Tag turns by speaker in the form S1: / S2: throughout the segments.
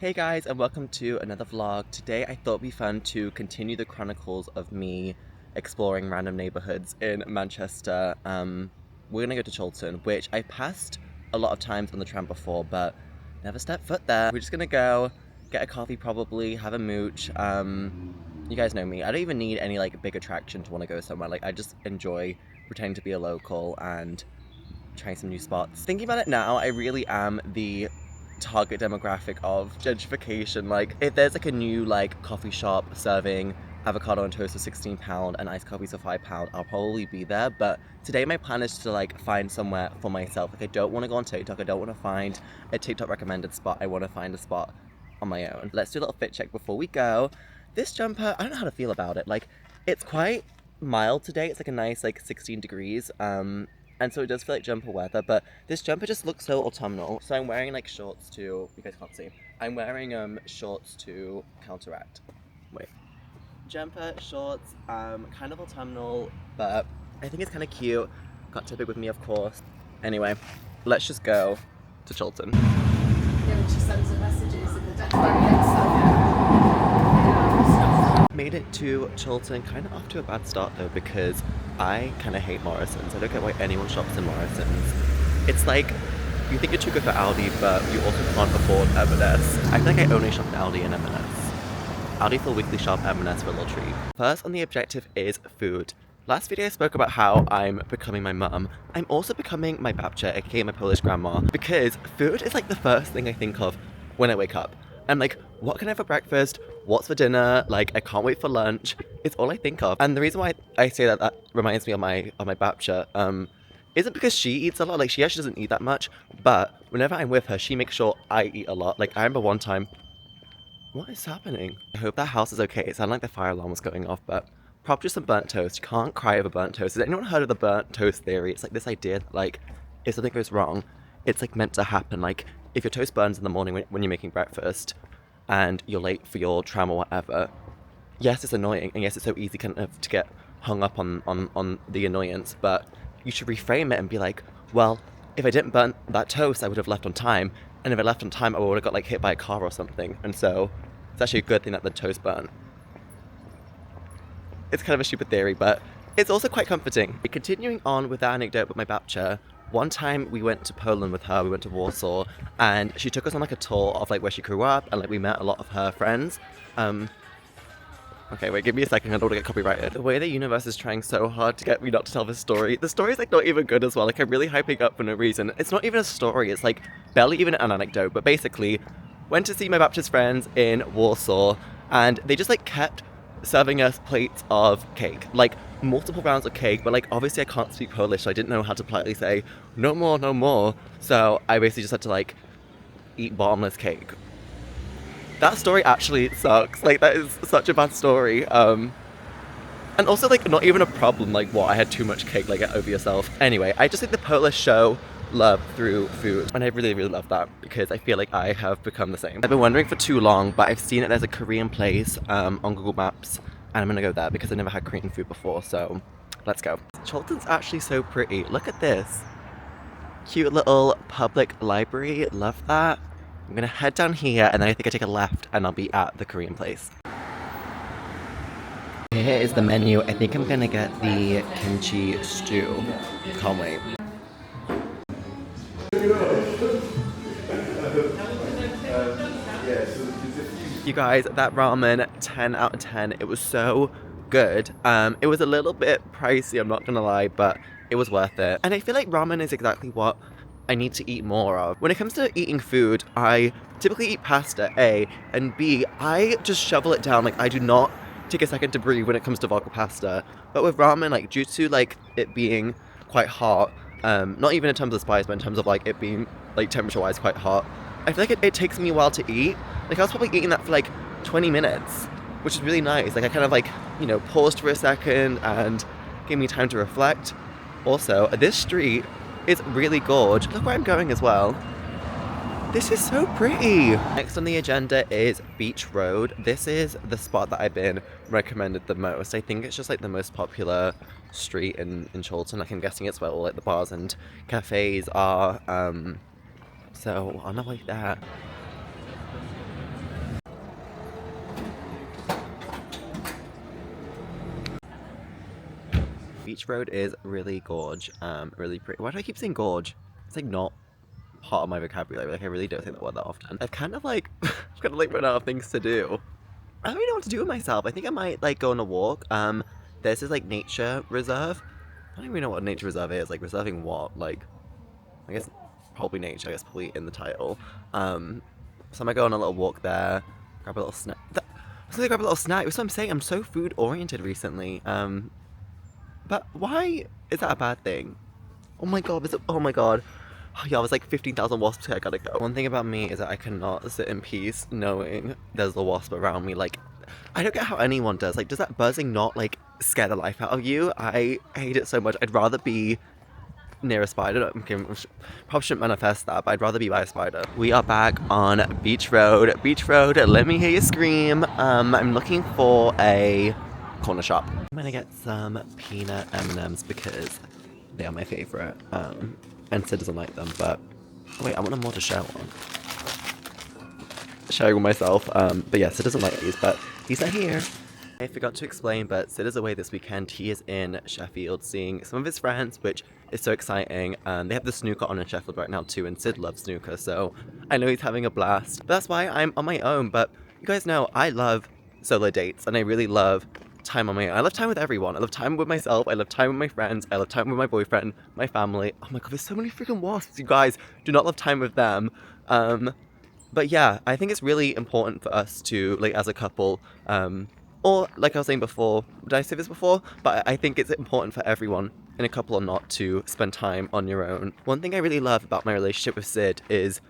S1: Hey guys, and welcome to another vlog. Today I thought it'd be fun to continue the chronicles of me exploring random neighborhoods in Manchester. We're gonna go to Chorlton, which I passed a lot of times on the tram before, but never stepped foot there. We're just gonna go get a coffee, probably have a mooch. You guys know me. I don't even need any like big attraction to want to go somewhere. Like I just enjoy pretending to be a local and trying some new spots. Thinking about it now, I really am the target demographic of gentrification. Like if there's like a new like coffee shop serving avocado on toast for £16 and iced coffees for £5, I'll probably be there. But today my plan is to like find somewhere for myself. Like I don't want to go on TikTok. I don't want to find a TikTok recommended spot. I want to find a spot on my own. Let's do a little fit check before we go. This jumper, I don't know how to feel about it. Like it's quite mild today. It's like a nice like 16 degrees. And so it does feel like jumper weather, but this jumper just looks so autumnal. So I'm wearing like shorts to, you guys can't see, I'm wearing shorts to counteract. Wait. Jumper, shorts, kind of autumnal, but I think it's kind of cute. Got Tippig with me, of course. Anyway, let's just go to Chorlton.
S2: Yeah, when she sends the messages in the death barrier,
S1: Made it to Chorlton, kind of off to a bad start though, because I kind of hate Morrison's. I don't get why anyone shops in Morrison's. It's like, you think you're too good for Aldi, but you also can't afford M&S. I feel like I only shop at Aldi and M&S. Aldi for weekly shop, M&S for a little treat. First on the objective is food. Last video I spoke about how I'm becoming my mum. I'm also becoming my babcia, aka my Polish grandma, because food is like the first thing I think of when I wake up. I'm like, what can I have for breakfast? What's for dinner? Like, I can't wait for lunch. It's all I think of. And the reason why I say that reminds me of my babcia, isn't because she eats a lot. Like, she actually doesn't eat that much. But whenever I'm with her, she makes sure I eat a lot. Like, I remember one time, what is happening? I hope that house is okay. It sounded like the fire alarm was going off, but probably just some burnt toast. You can't cry over burnt toast. Has anyone heard of the burnt toast theory? It's like this idea that, like, if something goes wrong, it's like meant to happen. Like, if your toast burns in the morning when you're making breakfast and you're late for your tram or whatever, yes, it's annoying, and yes, it's so easy kind of to get hung up on the annoyance, but you should reframe it and be like, well, if I didn't burn that toast, I would have left on time, and if I left on time, I would have got like hit by a car or something, and so it's actually a good thing that the toast burnt. It's kind of a stupid theory, but it's also quite comforting. Continuing on with that anecdote with my babcia, one time we went to Poland with her, we went to Warsaw, and she took us on like a tour of like where she grew up, and like we met a lot of her friends. Okay, wait, give me a second, I don't want to get copyrighted. The way the universe is trying so hard to get me not to tell this story. The story's like not even good as well, like I'm really hyping up for no reason. It's not even a story, it's like barely even an anecdote, but basically, went to see my Baptist friends in Warsaw, and they just like kept serving us plates of cake, like multiple rounds of cake, but like obviously I can't speak Polish, so I didn't know how to politely say no more, no more, so I basically just had to like eat bottomless cake. That story actually sucks, like that is such a bad story, and also like not even a problem, like what, I had too much cake, like get over yourself. Anyway, I just think the Polish show love through food, and I really love that because I feel like I have become the same. I've been wondering for too long, but I've seen it there's a Korean place on Google Maps, and I'm gonna go there because I never had Korean food before, so let's go. Chorlton's actually so pretty. Look at this cute little public library, love that. I'm gonna head down here and then I think I take a left and I'll be at the Korean place. Here is the menu. I think I'm gonna get the kimchi stew. Can't wait. You guys, that ramen, 10 out of 10. It was so good. It was a little bit pricey, I'm not gonna lie, but it was worth it. And I feel like ramen is exactly what I need to eat more of. When it comes to eating food, I typically eat pasta, A, and B, I just shovel it down. Like, I do not take a second to breathe when it comes to vodka pasta. But with ramen, like, due to, like, it being quite hot, not even in terms of spice, but in terms of, like, it being, like, temperature-wise quite hot, I feel like it takes me a while to eat. Like, I was probably eating that for, like, 20 minutes, which is really nice. Like, I kind of, like, you know, paused for a second and gave me time to reflect. Also, this street is really gorgeous. Look where I'm going as well. This is so pretty. Next on the agenda is Beach Road. This is the spot that I've been recommended the most. I think it's just like the most popular street in Chorlton. Like, I'm guessing it's where all like the bars and cafes are. So on our way there. Beach Road is really gorge, really pretty. Why do I keep saying gorge? It's like not part of my vocabulary. Like I really don't say that word that often. I've kind of like run out of things to do. I don't really know what to do with myself. I think I might like go on a walk. There's this like nature reserve. I don't even know what a nature reserve is. Like reserving what? Like I guess probably nature. I guess probably in the title. So I might go on a little walk there. Grab a little snack. I was gonna grab a little snack. That's what I'm saying. I'm so food oriented recently. But why is that a bad thing? Oh my god. Oh my god. Oh, yeah, I was like 15,000 wasps here, I gotta go. One thing about me is that I cannot sit in peace knowing there's a wasp around me. Like, I don't get how anyone does. Like, does that buzzing not, like, scare the life out of you? I hate it so much. I'd rather be near a spider. Okay, probably shouldn't manifest that, but I'd rather be by a spider. We are back on Beach Road. Beach Road, let me hear you scream. I'm looking for a corner shop. I'm gonna get some peanut M&Ms because they are my favorite. And Sid doesn't like them, but wait, I want them more to share one. Sharing with myself, but yeah, Sid doesn't like these, but these are here. I forgot to explain, but Sid is away this weekend. He is in Sheffield seeing some of his friends, which is so exciting. They have the snooker on in Sheffield right now too, and Sid loves snooker, so I know he's having a blast. But that's why I'm on my own, but you guys know I love solo dates, and I really love time on my own. I love time with everyone. I love time with myself. I love time with my friends. I love time with my boyfriend, my family. Oh my god, there's so many freaking wasps. You guys do not love time with them. But yeah, I think it's really important for us to, like, as a couple, or like I was saying before, did I say this before? But I think it's important for everyone, in a couple or not, to spend time on your own. One thing I really love about my relationship with Sid is,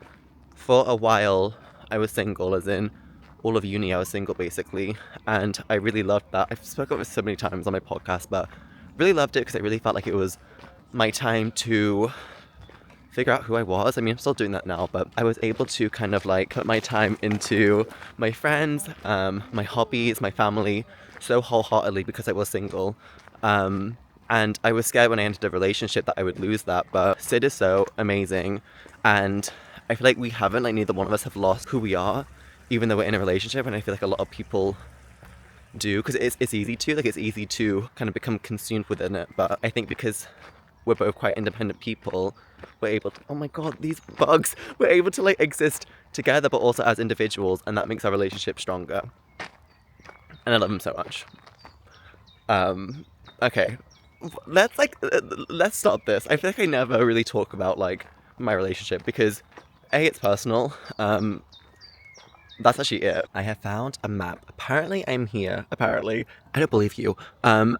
S1: for a while, I was single, as in all of uni I was single basically, and I really loved that. I've spoken about it so many times on my podcast, but really loved it because I really felt like it was my time to figure out who I was. I mean, I'm still doing that now, but I was able to kind of like put my time into my friends, my hobbies, my family so wholeheartedly because I was single. And I was scared when I entered a relationship that I would lose that, but Sid is so amazing, and I feel like we haven't, like neither one of us have lost who we are, even though we're in a relationship, and I feel like a lot of people do, because it's easy to kind of become consumed within it, but I think because we're both quite independent people, we're able to, oh my god, these bugs, we're able to like exist together, but also as individuals, and that makes our relationship stronger, and I love him so much. Okay, let's stop this. I feel like I never really talk about like my relationship because A, it's personal, that's actually it. I have found a map. Apparently I'm here. Apparently. I don't believe you. I'm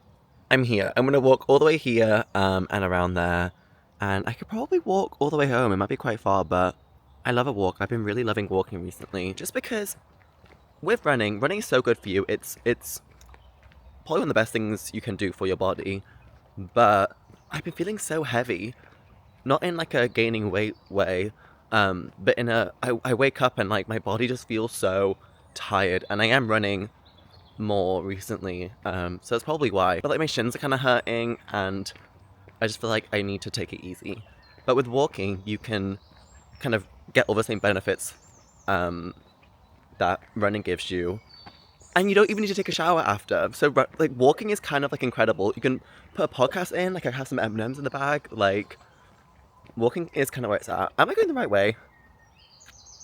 S1: here. I'm gonna walk all the way here, and around there. And I could probably walk all the way home. It might be quite far, but I love a walk. I've been really loving walking recently. Just because with running is so good for you. It's probably one of the best things you can do for your body. But I've been feeling so heavy. Not in like a gaining weight way, but in a, I wake up and like my body just feels so tired, and I am running more recently, so that's probably why. But like my shins are kind of hurting, and I just feel like I need to take it easy. But with walking, you can kind of get all the same benefits that running gives you, and you don't even need to take a shower after. So like walking is kind of like incredible. You can put a podcast in, like I have some M&Ms in the bag, like. Walking is kind of where it's at. Am I going the right way?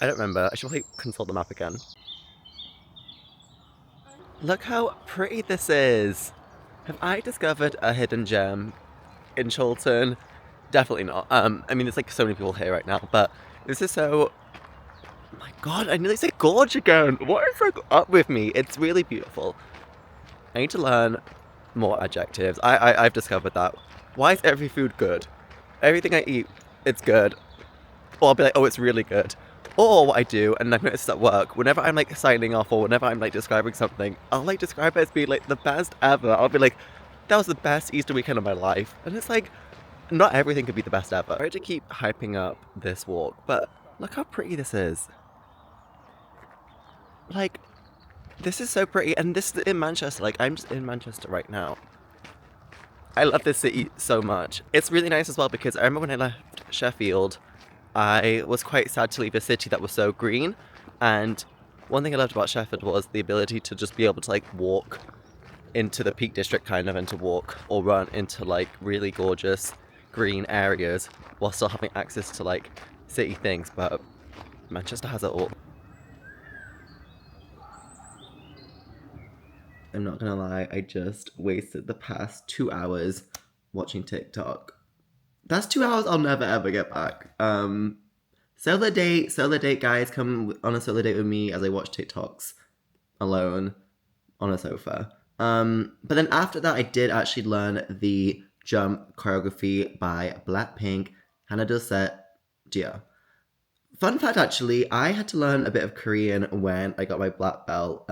S1: I don't remember. I should probably consult the map again. Look how pretty this is. Have I discovered a hidden gem in Chorlton? Definitely not. I mean, there's like so many people here right now, but this is so... Oh my god, I nearly said gorge again. What is like up with me? It's really beautiful. I need to learn more adjectives. I've discovered that. Why is every food good? Everything I eat, it's good. Or I'll be like, oh, it's really good. Or what I do, and I've noticed at work, whenever I'm like signing off or whenever I'm like describing something, I'll like describe it as being like the best ever. I'll be like, that was the best Easter weekend of my life. And it's like, not everything could be the best ever. I try to keep hyping up this walk, but look how pretty this is. Like, this is so pretty, and this is in Manchester. Like, I'm just in Manchester right now. I love this city so much. It's really nice as well because I remember when I left Sheffield, I was quite sad to leave a city that was so green, and one thing I loved about Sheffield was the ability to just be able to like walk into the Peak District kind of and to walk or run into like really gorgeous green areas while still having access to like city things, but Manchester has it all. I'm not gonna lie, I just wasted the past 2 hours watching TikTok. That's 2 hours I'll never ever get back. Solo date, guys. Come on a solo date with me as I watch TikToks alone on a sofa. But then after that, I did actually learn the jump choreography by Blackpink, Hana Doset, Gia. Fun fact, actually, I had to learn a bit of Korean when I got my black belt.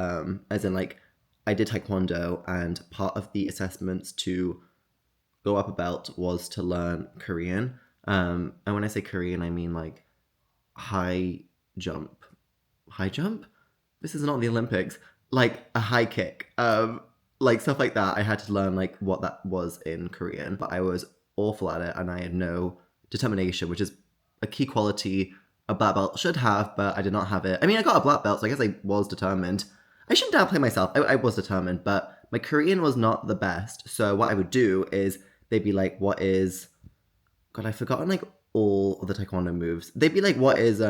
S1: As in, like, I did taekwondo, and part of the assessments to go up a belt was to learn Korean. And when I say Korean, I mean like high jump. High jump? This is not the Olympics. Like a high kick. Like stuff like that. I had to learn like what that was in Korean, but I was awful at it and I had no determination, which is a key quality a black belt should have, but I did not have it. I mean, I got a black belt, so I guess I was determined. I shouldn't downplay myself. I was determined, but my Korean was not the best. So what I would do is they'd be like, what is... God, I've forgotten like all of the taekwondo moves. They'd be like, what is,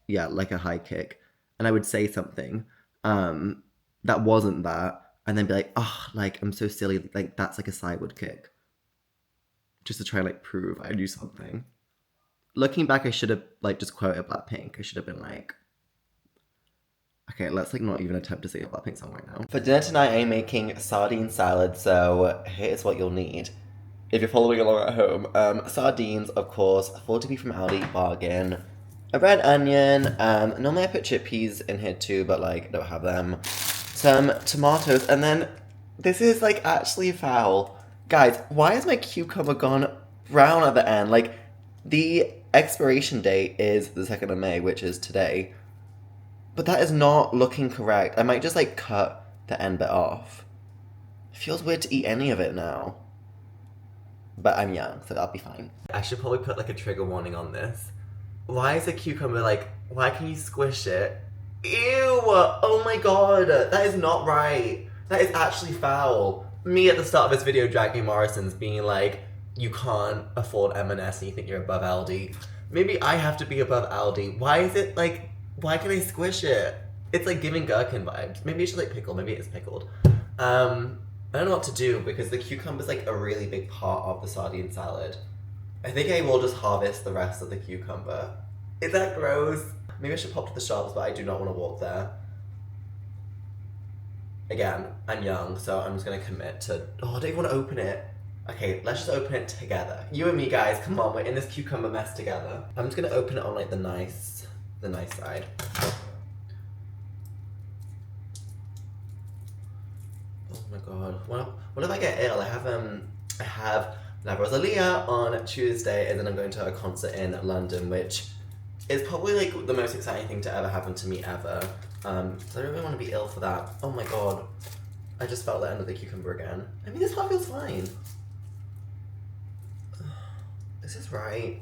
S1: yeah, like a high kick. And I would say something that wasn't that. And then be like, oh, like, I'm so silly. Like, that's like a sideward kick. Just to try and like prove I knew something. Looking back, I should have like just quoted Blackpink. I should have been like, okay, let's like not even attempt to say a Blackpink song right now. For dinner tonight, I'm making sardine salad, so here's what you'll need. If you're following along at home, sardines, of course, 40p from Aldi, bargain. A red onion, normally I put chickpeas in here too, but like, I don't have them. Some tomatoes, and then this is like actually foul. Guys, why is my cucumber gone brown at the end? Like, the expiration date is the 2nd of May, which is today. But that is not looking correct. I might just like cut the end bit off. It feels weird to eat any of it now. But I'm young, so that'll be fine. I should probably put like a trigger warning on this. Why is a cucumber like, why can you squish it? Ew! Oh my god, that is not right. That is actually foul. Me at the start of this video dragging Morrison's being like, you can't afford M&S and you think you're above Aldi. Maybe I have to be above Aldi. Why is it like, why can I squish it? It's like giving gherkin vibes. Maybe it should like pickle, maybe it's pickled. I don't know what to do because the cucumber's like a really big part of the sardine salad. I think I will just harvest the rest of the cucumber. Is that gross? Maybe I should pop to the shops, but I do not want to walk there. Again, I'm young, so I'm just gonna commit to, oh, I don't even want to open it. Okay, let's just open it together. You and me, guys, come on, we're in this cucumber mess together. I'm just gonna open it on like the nice side. Oh my god, what if I get ill? I have La Rosalia on Tuesday, and then I'm going to a concert in London, which is probably like the most exciting thing to ever happen to me ever. So I don't really want to be ill for that. Oh my god, I just felt the end of the cucumber again. I mean, this part feels fine. Is this right?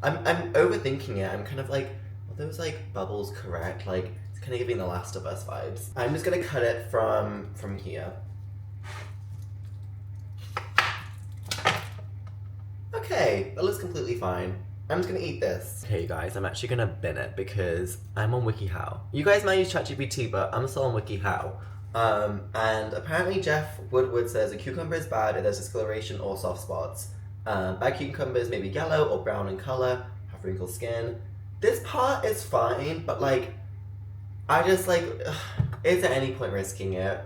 S1: I'm overthinking it. I'm kind of like, are those like bubbles correct? Like, it's kind of giving the Last of Us vibes. I'm just gonna cut it from here. Okay, that looks completely fine. I'm just gonna eat this. Hey guys, I'm actually gonna bin it because I'm on WikiHow. You guys might use ChatGPT, but I'm still on WikiHow. And apparently Jeff Woodward says a cucumber is bad if there's discoloration or soft spots. Bad cucumbers may be yellow or brown in color, have wrinkled skin. This part is fine, but like, I just like, is there any point risking it?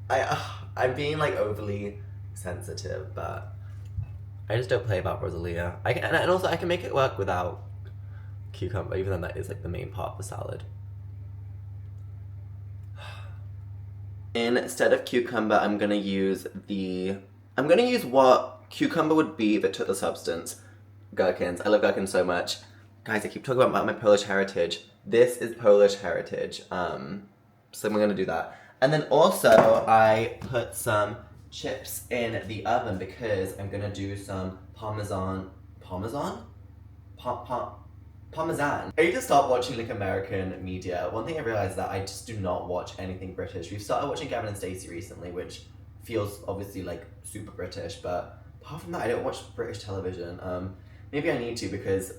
S1: I'm being like overly sensitive, but I just don't play about Rosalia. And also I can make it work without cucumber, even though that is like the main part of the salad. Instead of cucumber, I'm gonna use what cucumber would be if it took the substance. Gherkins. I love gherkins so much. Guys, I keep talking about my Polish heritage. This is Polish heritage. So I'm gonna do that. And then also, I put some chips in the oven because I'm gonna do some Parmesan. Parmesan. I need to stop watching like American media. One thing I realized is that I just do not watch anything British. We've started watching Gavin and Stacey recently, which feels obviously like super British, but apart from that, I don't watch British television. Maybe I need to because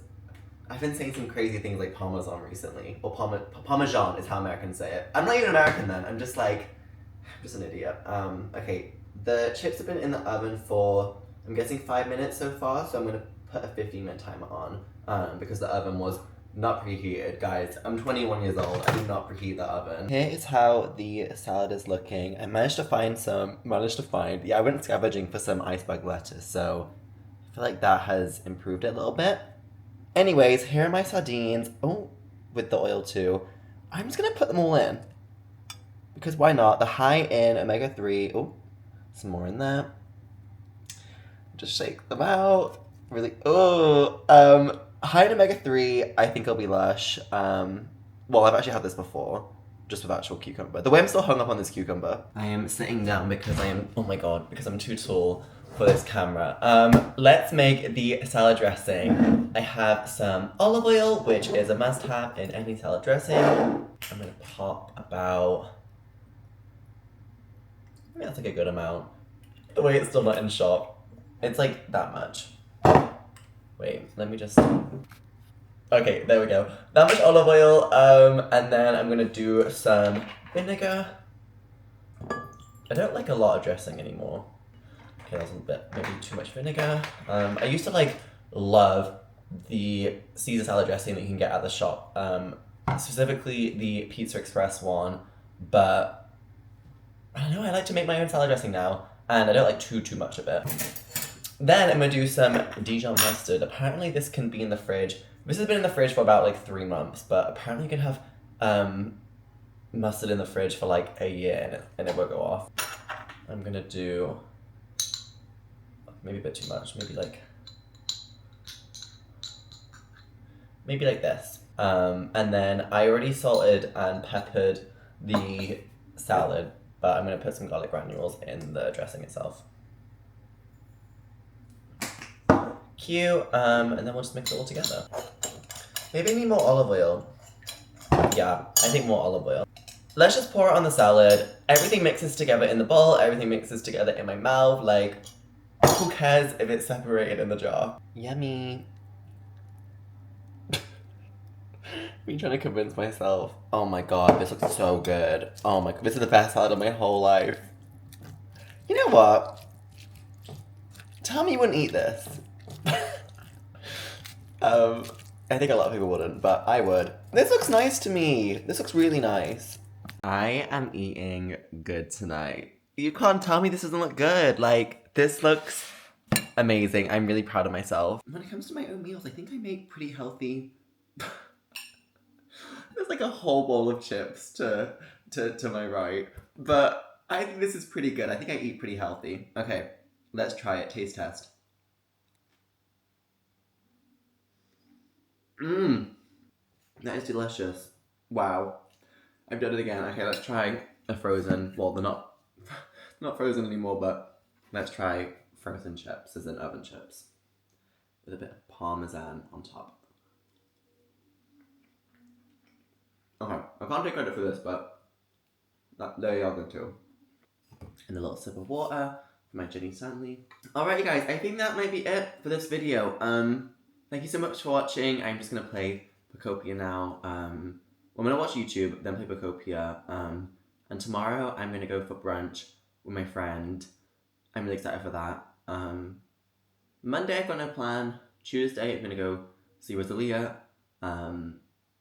S1: I've been saying some crazy things like Parmesan recently, or Parmesan is how Americans say it. I'm not even American then. I'm just an idiot. Okay, the chips have been in the oven for I'm guessing 5 minutes so far, so I'm gonna put a 15-minute timer on because the oven was not preheated. Guys, I'm 21 years old. I do not preheat the oven. Here is how the salad is looking. I managed to find yeah, I went scavenging for some iceberg lettuce, so I feel like that has improved it a little bit. Anyways, here are my sardines. Oh, with the oil too. I'm just gonna put them all in. Because why not? The high in omega-3. Oh, some more in there. Just shake them out. Really, high in omega-3, I think it'll be lush. Well, I've actually had this before, just with actual cucumber. The way I'm still hung up on this cucumber. I am sitting down because oh my god, because I'm too tall for this camera. Let's make the salad dressing. I have some olive oil, which is a must-have in any salad dressing. I'm gonna pop about, I mean, that's like a good amount. The way it's still not in shot. It's like that much. Wait, let me just... Okay, there we go. That much olive oil, and then I'm gonna do some vinegar. I don't like a lot of dressing anymore. Okay, that's a bit, maybe too much vinegar. I used to like love the Caesar salad dressing that you can get at the shop, specifically the Pizza Express one, but I don't know, I like to make my own salad dressing now, and I don't like too much of it. Then I'm gonna do some Dijon mustard. Apparently this can be in the fridge. This has been in the fridge for about like 3 months, but apparently you can have mustard in the fridge for like a year and it won't go off. I'm gonna do maybe a bit too much, maybe like this. And then I already salted and peppered the salad, but I'm gonna put some garlic granules in the dressing itself. Cute, and then we'll just mix it all together. Maybe I need more olive oil. Yeah, I think more olive oil. Let's just pour it on the salad. Everything mixes together in the bowl, everything mixes together in my mouth. Like, who cares if it's separated in the jar? Yummy. Me trying to convince myself. Oh my god, this looks so good. Oh my god, this is the best salad of my whole life. You know what? Tell me you wouldn't eat this. I think a lot of people wouldn't, but I would. This looks nice to me. This looks really nice. I am eating good tonight. You can't tell me this doesn't look good. Like, this looks amazing. I'm really proud of myself. When it comes to my own meals, I think I make pretty healthy. There's like a whole bowl of chips to my right. But I think this is pretty good. I think I eat pretty healthy. Okay, let's try it. Taste test. Mmm. That is delicious. Wow. I've done it again. Okay, let's try a frozen. Well, they're not frozen anymore, but let's try frozen chips, as in oven chips, with a bit of Parmesan on top. Okay, I can't take credit for this, but there you go too. And a little sip of water for my Jenny Stanley. Alright, you guys, I think that might be it for this video. Thank you so much for watching. I'm just gonna play Pokopia now. I'm gonna watch YouTube, then play Pokopia. And tomorrow I'm gonna go for brunch with my friend. I'm really excited for that. Monday I've got no plan. Tuesday I'm gonna go see Rosalia.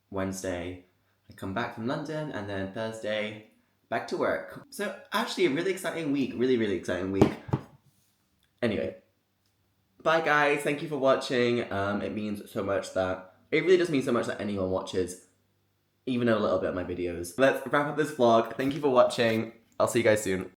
S1: Wednesday I come back from London, and then Thursday back to work. So actually a really exciting week, really exciting week. Anyway, bye guys, thank you for watching. It means so much that, it really does mean so much that anyone watches even a little bit of my videos. Let's wrap up this vlog. Thank you for watching. I'll see you guys soon.